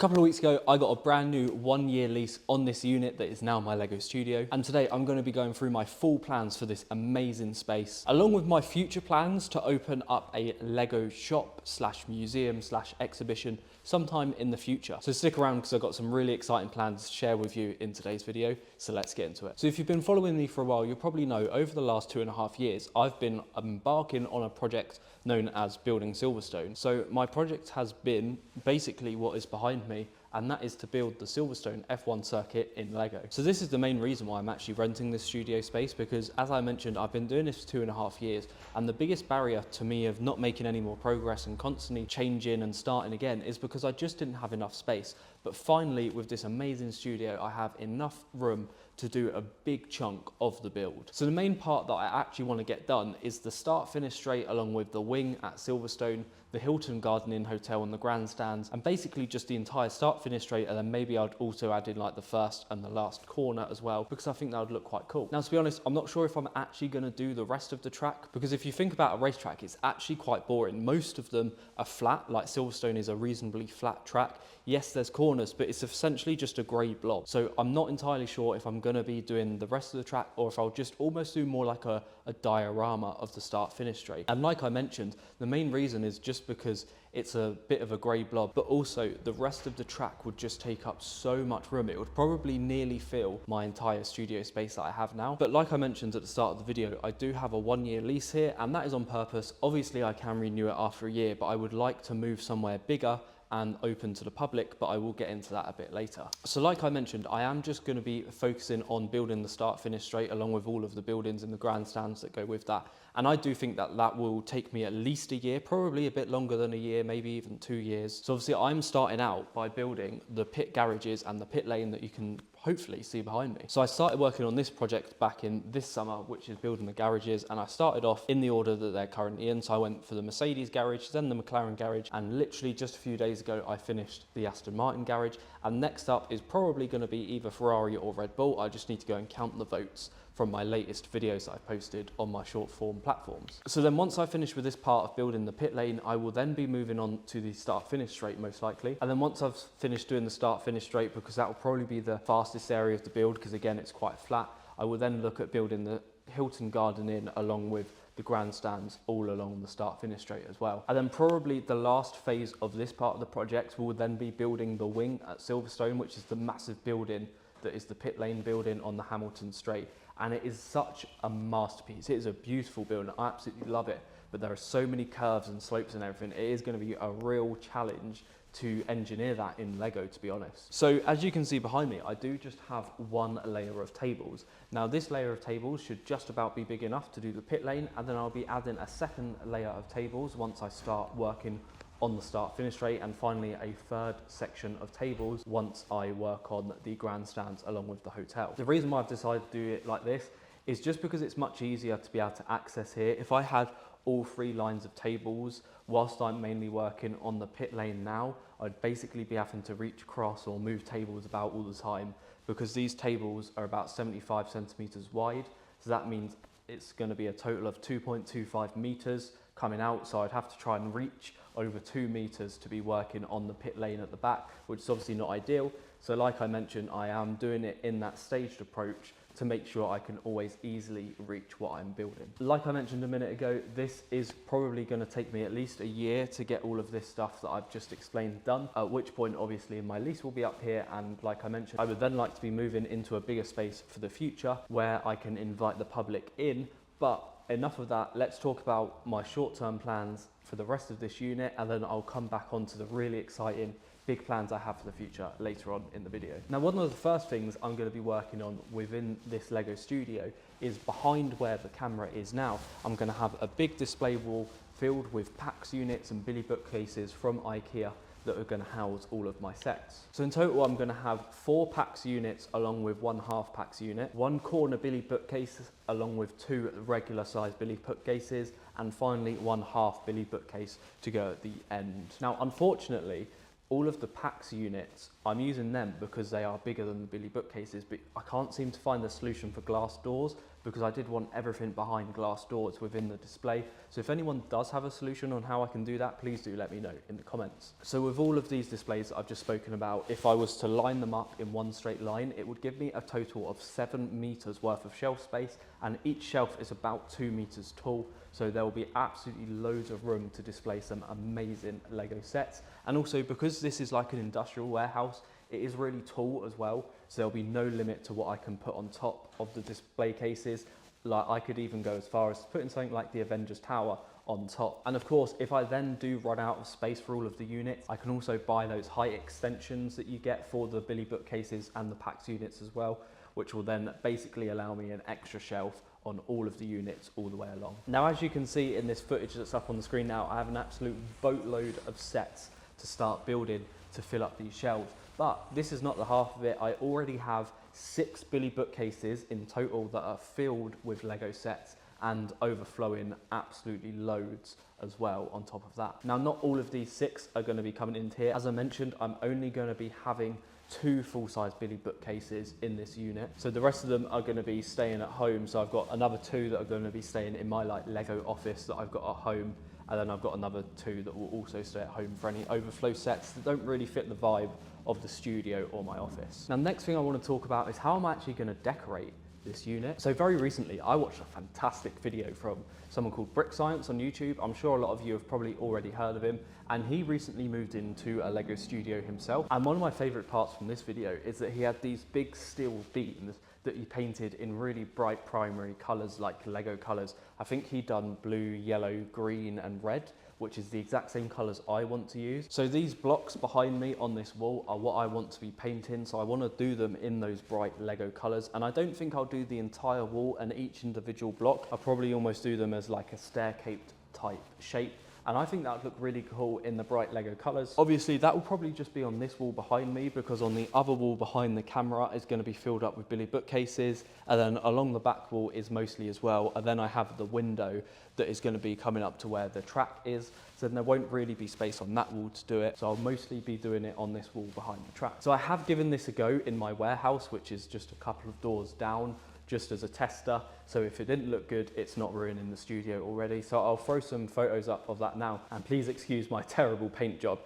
couple of weeks ago, I got a brand new 1-year lease on this unit that is now my Lego studio. And today I'm going to be going through my full plans for this amazing space, along with my future plans to open up a Lego shop slash museum slash exhibition sometime in the future. So stick around because I've got some really exciting plans to share with you in today's video. So let's get into it. So if you've been following me for a while, you'll probably know over the last 2.5 years, I've been embarking on a project known as building Silverstone. So my project has been basically what is behind me, and that is to build the Silverstone F1 circuit in Lego. So this is the main reason why I'm actually renting this studio space, because as I mentioned, I've been doing this for 2.5 years, and the biggest barrier to me of not making any more progress and constantly changing and starting again is because I just didn't have enough space. But finally, with this amazing studio, I have enough room to do a big chunk of the build. So the main part that I actually want to get done is the start finish straight, along with the wing at Silverstone, the Hilton Garden Inn Hotel and the grandstands, and basically just the entire start finish straight. And then maybe I'd also add in like the first and the last corner as well, because I think that would look quite cool. Now, to be honest, I'm not sure if I'm actually going to do the rest of the track, because if you think about a racetrack, it's actually quite boring. Most of them are flat, like Silverstone is a reasonably flat track. Yes, there's corners, but it's essentially just a grey blob. So I'm not entirely sure if I'm going to be doing the rest of the track or if I'll just almost do more like a diorama of the start finish straight. And like I mentioned, the main reason is just because it's a bit of a grey blob, but also the rest of the track would just take up so much room. It would probably nearly fill my entire studio space that I have now. But like I mentioned at the start of the video, I do have a 1-year lease here, and that is on purpose. Obviously I can renew it after a year, but I would like to move somewhere bigger and open to the public, but I will get into that a bit later. So like I mentioned, I am just going to be focusing on building the start finish straight, along with all of the buildings and the grandstands that go with that. And I do think that that will take me at least a year, probably a bit longer than a year, maybe even 2 years. So obviously I'm starting out by building the pit garages and the pit lane that you can hopefully see behind me. So I started working on this project back in this summer, which is building the garages, and I started off in the order that they're currently in. So I went for the Mercedes garage, then the McLaren garage, and literally just a few days ago I finished the Aston Martin garage. And next up is probably going to be either Ferrari or Red Bull. I just need to go and count the votes from my latest videos that I posted on my short form platforms. So then once I finish with this part of building the pit lane, I will then be moving on to the start finish straight most likely. And then once I've finished doing the start finish straight, because that will probably be the fastest area of the build, because again it's quite flat, I will then look at building the Hilton Garden Inn along with the grandstands all along the start finish straight as well. And then probably the last phase of this part of the project will then be building the wing at Silverstone, which is the massive building that is the pit lane building on the Hamilton Straight. And it is such a masterpiece. It is a beautiful building. I absolutely love it. But there are so many curves and slopes and everything. It is going to be a real challenge to engineer that in Lego, to be honest. So as you can see behind me, I do just have one layer of tables. Now this layer of tables should just about be big enough to do the pit lane, and then I'll be adding a second layer of tables once I start working on the start finish rate, and finally a third section of tables once I work on the grandstands along with the hotel. The reason why I've decided to do it like this is just because it's much easier to be able to access here. If I had all 3 lines of tables whilst I'm mainly working on the pit lane now, I'd basically be having to reach across or move tables about all the time, because these tables are about 75 centimeters wide. So that means it's going to be a total of 2.25 meters coming out. So I'd have to try and reach over 2 meters to be working on the pit lane at the back, which is obviously not ideal. So like I mentioned, I am doing it in that staged approach to make sure I can always easily reach what I'm building. Like I mentioned a minute ago, this is probably going to take me at least a year to get all of this stuff that I've just explained done, at which point obviously my lease will be up here, and like I mentioned, I would then like to be moving into a bigger space for the future where I can invite the public in. But enough of that, let's talk about my short-term plans for the rest of this unit, and then I'll come back onto the really exciting big plans I have for the future later on in the video. Now, one of the first things I'm going to be working on within this Lego studio is behind where the camera is now. I'm going to have a big display wall filled with PAX units and Billy bookcases from IKEA that are going to house all of my sets. So in total, I'm going to have 4 PAX units along with 1 half PAX unit, 1 corner Billy bookcase along with 2 regular size Billy bookcases, and finally 1 half Billy bookcase to go at the end. Now, unfortunately, All of the PAX units, I'm using them because they are bigger than the Billy bookcases, but I can't seem to find the solution for glass doors because I did want everything behind glass doors within the display. So if anyone does have a solution on how I can do that, please do let me know in the comments. So with all of these displays that I've just spoken about, if I was to line them up in one straight line, it would give me a total of 7 meters worth of shelf space, and each shelf is about 2 meters tall. So there will be absolutely loads of room to display some amazing Lego sets. And also because this is like an industrial warehouse, it is really tall as well. So there'll be no limit to what I can put on top of the display cases. Like I could even go as far as putting something like the Avengers Tower on top. And of course, if I then do run out of space for all of the units, I can also buy those height extensions that you get for the Billy bookcases and the PAX units as well, which will then basically allow me an extra shelf on all of the units all the way along. Now, as you can see in this footage that's up on the screen now, I have an absolute boatload of sets to start building to fill up these shelves. But this is not the half of it. I already have 6 Billy bookcases in total that are filled with Lego sets and overflowing absolutely loads as well on top of that. Now, not all of these 6 are going to be coming into here. As I mentioned, I'm only going to be having 2 full-size Billy bookcases in this unit. So the rest of them are going to be staying at home. So I've got another 2 that are going to be staying in my like Lego office that I've got at home. And then I've got another 2 that will also stay at home for any overflow sets that don't really fit the vibe of the studio or my office. Now, next thing I want to talk about is how I'm actually going to decorate this unit. So very recently, I watched a fantastic video from someone called Brick Science on YouTube. I'm sure a lot of you have probably already heard of him. And he recently moved into a Lego studio himself. And one of my favorite parts from this video is that he had these big steel beams that he painted in really bright primary colors, like Lego colors. I think he'd done blue, yellow, green, and red, which is the exact same colors I want to use. So these blocks behind me on this wall are what I want to be painting. So I want to do them in those bright Lego colors. And I don't think I'll do the entire wall and each individual block. I'll probably almost do them as like a stair-caped type shape. And I think that would look really cool in the bright Lego colors. Obviously, that will probably just be on this wall behind me, because on the other wall behind the camera is going to be filled up with Billy bookcases. And then along the back wall is mostly as well. And then I have the window that is going to be coming up to where the track is. So then there won't really be space on that wall to do it. So I'll mostly be doing it on this wall behind the track. So I have given this a go in my warehouse, which is just a couple of doors down, just as a tester. So if it didn't look good, it's not ruining the studio already. So I'll throw some photos up of that now. And please excuse my terrible paint job.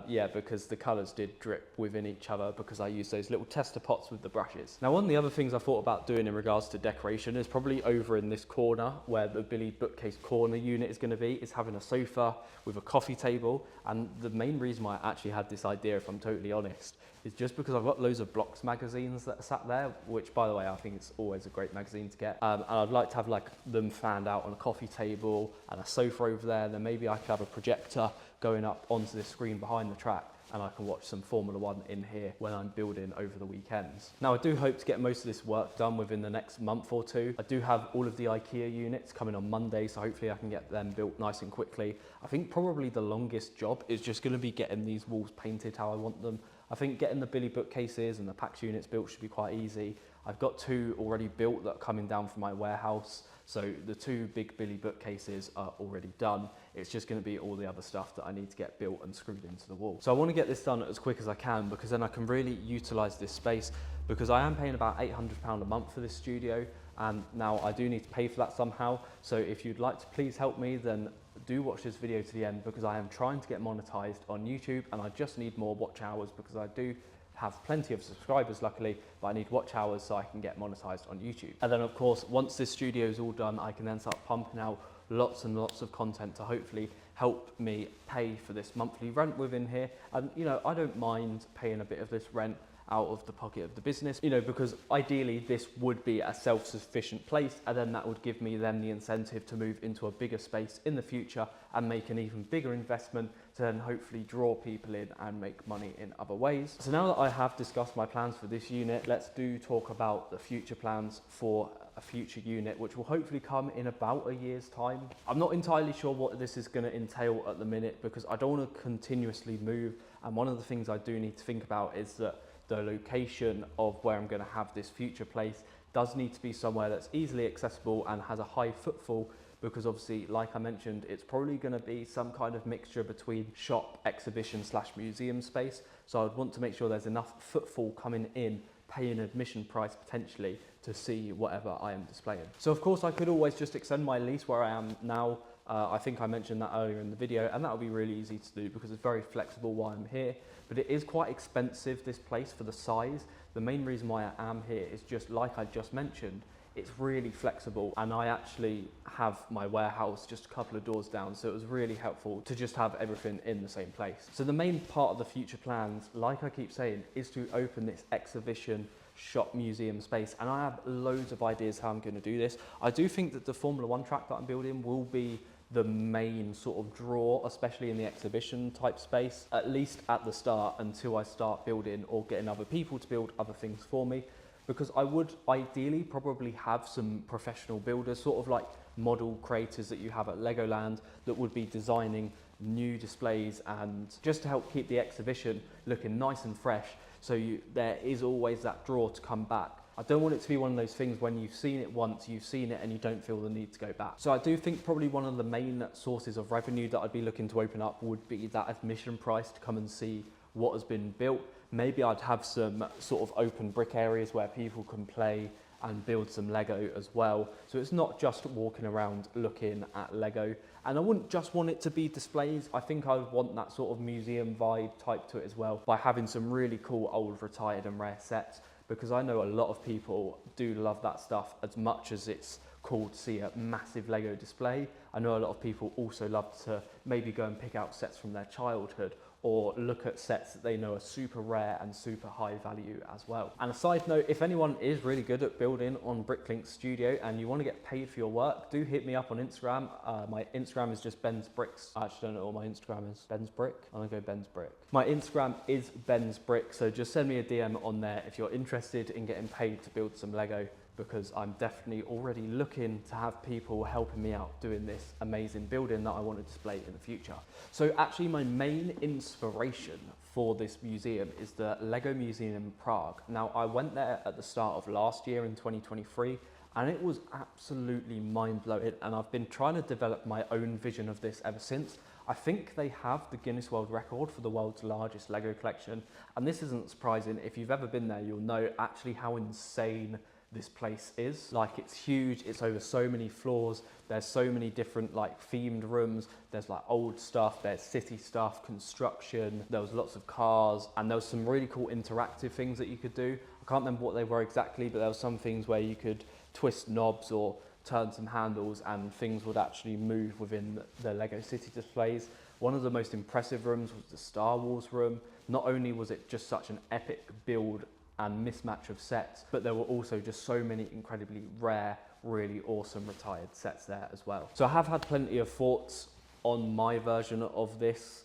Yeah, because the colors did drip within each other because I used those little tester pots with the brushes. Now, one of the other things I thought about doing in regards to decoration is probably over in this corner where the Billy bookcase corner unit is going to be, is having a sofa with a coffee table. And the main reason why I actually had this idea, if I'm totally honest, is just because I've got loads of Blocks magazines that are sat there, which, by the way, I think it's always a great magazine to get. And I'd like to have like them fanned out on a coffee table and a sofa over there. Then maybe I could have a projector going up onto this screen behind the track, and I can watch some Formula One in here when I'm building over the weekends. Now, I do hope to get most of this work done within the next month or 2. I do have all of the IKEA units coming on Monday, so hopefully I can get them built nice and quickly. I think probably the longest job is just going to be getting these walls painted how I want them. I think getting the Billy bookcases and the PAX units built should be quite easy. I've got 2 already built that are coming down from my warehouse. So the 2 big Billy bookcases are already done. It's just going to be all the other stuff that I need to get built and screwed into the wall. So I want to get this done as quick as I can, because then I can really utilize this space, because I am paying about £800 a month for this studio. And now I do need to pay for that somehow. So if you'd like to please help me, then do watch this video to the end, because I am trying to get monetized on YouTube, and I just need more watch hours, because I do have plenty of subscribers luckily, but I need watch hours so I can get monetized on YouTube. And then of course, once this studio is all done, I can then start pumping out lots and lots of content to hopefully help me pay for this monthly rent within here. And you know, I don't mind paying a bit of this rent out of the pocket of the business, you know, because ideally this would be a self-sufficient place, and then that would give me then the incentive to move into a bigger space in the future and make an even bigger investment to then hopefully draw people in and make money in other ways. So now that I have discussed my plans for this unit, let's talk about the future plans for a future unit, which will hopefully come in about a year's time. I'm not entirely sure what this is going to entail at the minute, because I don't want to continuously move. And one of the things I do need to think about is that the location of where I'm going to have this future place does need to be somewhere that's easily accessible and has a high footfall, because obviously, like I mentioned, it's probably going to be some kind of mixture between shop, exhibition / museum space. So I'd want to make sure there's enough footfall coming in, paying admission price potentially, to see whatever I am displaying. So of course I could always just extend my lease where I am now. I think I mentioned that earlier in the video, and that will be really easy to do because it's very flexible while I'm here. But it is quite expensive, this place, for the size. The main reason why I am here is just like I just mentioned, it's really flexible, and I actually have my warehouse just a couple of doors down, so it was really helpful to just have everything in the same place. So the main part of the future plans, like I keep saying, is to open this exhibition shop museum space, and I have loads of ideas how I'm going to do this. I do think that the Formula One track that I'm building will be the main sort of draw, especially in the exhibition type space, at least at the start, until I start building or getting other people to build other things for me. Because I would ideally probably have some professional builders, sort of like model creators that you have at Legoland, that would be designing new displays, and just to help keep the exhibition looking nice and fresh, so there is always that draw to come back. I don't want it to be one of those things when you've seen it once, you've seen it and you don't feel the need to go back. So I do think probably one of the main sources of revenue that I'd be looking to open up would be that admission price to come and see what has been built. Maybe I'd have some sort of open brick areas where people can play and build some Lego as well. So it's not just walking around looking at Lego. And I wouldn't just want it to be displays. I think I would want that sort of museum vibe type to it as well, by having some really cool old retired and rare sets, because I know a lot of people do love that stuff as much as it's cool to see a massive Lego display. I know a lot of people also love to maybe go and pick out sets from their childhood, or look at sets that they know are super rare and super high value as well. And a side note, if anyone is really good at building on Bricklink Studio and you want to get paid for your work, do hit me up on Instagram. My Instagram is just Ben's Bricks. I actually don't know what my Instagram is. Ben's Brick? I'm gonna go Ben's Brick. My Instagram is Ben's Brick, so just send me a DM on there if you're interested in getting paid to build some Lego, because I'm definitely already looking to have people helping me out doing this amazing building that I want to display in the future. So actually my main inspiration for this museum is the Lego Museum in Prague. Now I went there at the start of last year in 2023, and it was absolutely mind-blowing, and I've been trying to develop my own vision of this ever since. I think they have the Guinness World Record for the world's largest Lego collection, and this isn't surprising. If you've ever been there, you'll know actually how insane this place is. Like, it's huge, it's over so many floors, there's so many different like themed rooms, there's like old stuff, there's city stuff, construction, there was lots of cars, and there was some really cool interactive things that you could do. I can't remember what they were exactly, but there were some things where you could twist knobs or turn some handles and things would actually move within the Lego City displays. One of the most impressive rooms was the Star Wars room. Not only was it just such an epic build and mismatch of sets, but there were also just so many incredibly rare, really awesome retired sets there as well. So I have had plenty of thoughts on my version of this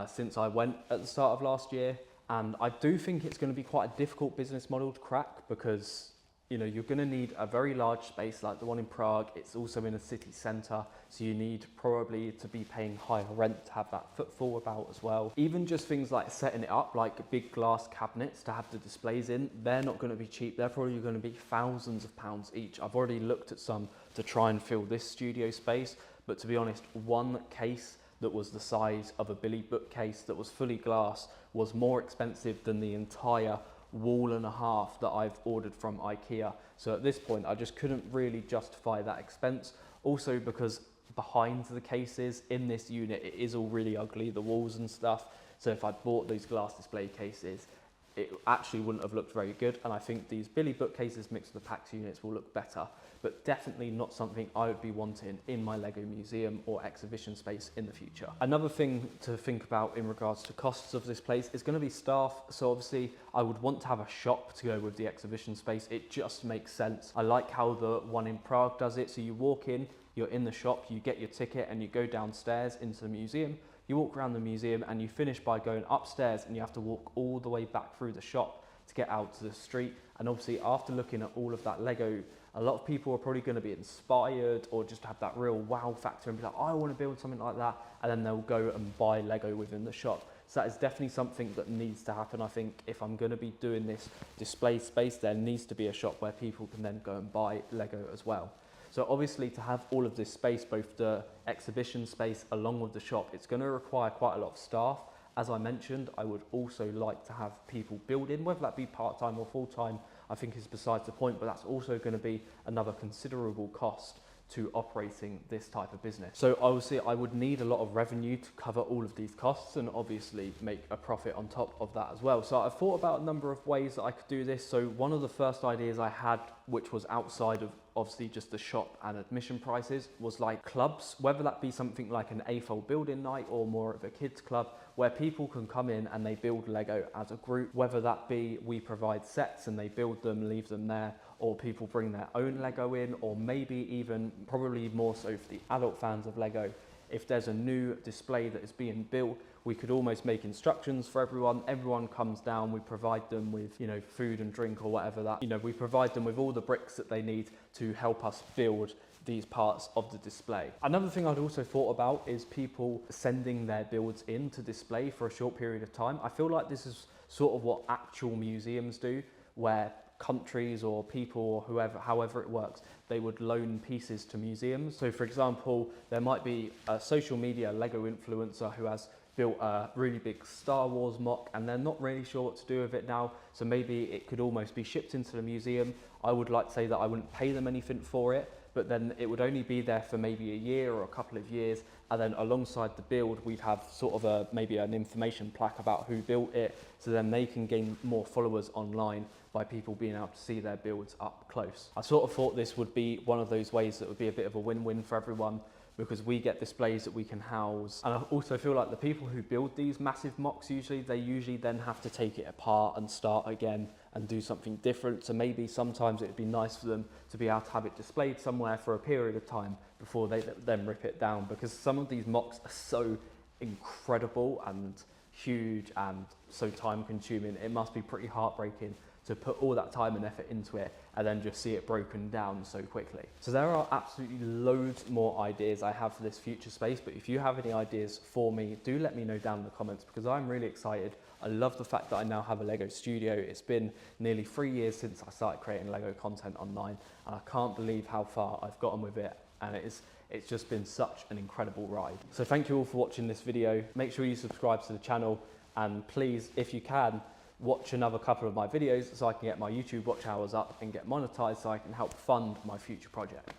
since I went at the start of last year, and I do think it's going to be quite a difficult business model to crack, because you know, you're going to need a very large space like the one in Prague. It's also in a city centre, so you need probably to be paying higher rent to have that footfall about as well. Even just things like setting it up, like big glass cabinets to have the displays in, they're not going to be cheap. They're probably going to be thousands of pounds each. I've already looked at some to try and fill this studio space, but to be honest, one case that was the size of a Billy bookcase that was fully glass was more expensive than the entire wall and a half that I've ordered from IKEA. So at this point I just couldn't really justify that expense. Also because behind the cases in this unit, it is all really ugly, the walls and stuff. So if I'd bought these glass display cases, it actually wouldn't have looked very good. And I think these Billy bookcases mixed with the PAX units will look better, but definitely not something I would be wanting in my Lego museum or exhibition space in the future. Another thing to think about in regards to costs of this place is going to be staff. So obviously I would want to have a shop to go with the exhibition space. It just makes sense. I like how the one in Prague does it. So you walk in, you're in the shop, you get your ticket and you go downstairs into the museum. You walk around the museum and you finish by going upstairs, and you have to walk all the way back through the shop to get out to the street. And obviously after looking at all of that Lego, a lot of people are probably going to be inspired or just have that real wow factor and be like, I want to build something like that. And then they'll go and buy Lego within the shop. So that is definitely something that needs to happen. I think if I'm going to be doing this display space, there needs to be a shop where people can then go and buy Lego as well. So obviously to have all of this space, both the exhibition space along with the shop, it's going to require quite a lot of staff. As I mentioned, I would also like to have people build in, whether that be part-time or full-time, I think is besides the point, but that's also going to be another considerable cost to operating this type of business. So obviously I would need a lot of revenue to cover all of these costs and obviously make a profit on top of that as well. So I've thought about a number of ways that I could do this. So one of the first ideas I had, which was outside of obviously just the shop and admission prices, was like clubs, whether that be something like an AFOL building night or more of a kids club, where people can come in and they build Lego as a group, whether that be we provide sets and they build them, leave them there, or people bring their own Lego in, or maybe even, probably more so for the adult fans of Lego, if there's a new display that is being built, we could almost make instructions for everyone. Everyone comes down, we provide them with, you know, food and drink or whatever that, you know, we provide them with all the bricks that they need to help us build these parts of the display. Another thing I'd also thought about is people sending their builds in to display for a short period of time. I feel like this is sort of what actual museums do, where countries or people or whoever, however it works, they would loan pieces to museums. So for example, there might be a social media Lego influencer who has built a really big Star Wars mock and they're not really sure what to do with it now, so maybe it could almost be shipped into the museum. I would like to say that I wouldn't pay them anything for it, but then it would only be there for maybe a year or a couple of years, and then alongside the build we'd have sort of a maybe an information plaque about who built it, so then they can gain more followers online by people being able to see their builds up close. I sort of thought this would be one of those ways that would be a bit of a win-win for everyone, because we get displays that we can house. And I also feel like the people who build these massive mocks, they usually then have to take it apart and start again and do something different. So maybe sometimes it'd be nice for them to be able to have it displayed somewhere for a period of time before they then rip it down, because some of these mocks are so incredible and huge and so time consuming. It must be pretty heartbreaking to put all that time and effort into it and then just see it broken down so quickly. So there are absolutely loads more ideas I have for this future space, but if you have any ideas for me, do let me know down in the comments, because I'm really excited. I love the fact that I now have a Lego studio. It's been nearly 3 years since I started creating Lego content online, and I can't believe how far I've gotten with it, and it's just been such an incredible ride. So thank you all for watching this video. Make sure you subscribe to the channel, and please, if you can, watch another couple of my videos so I can get my YouTube watch hours up and get monetized so I can help fund my future projects.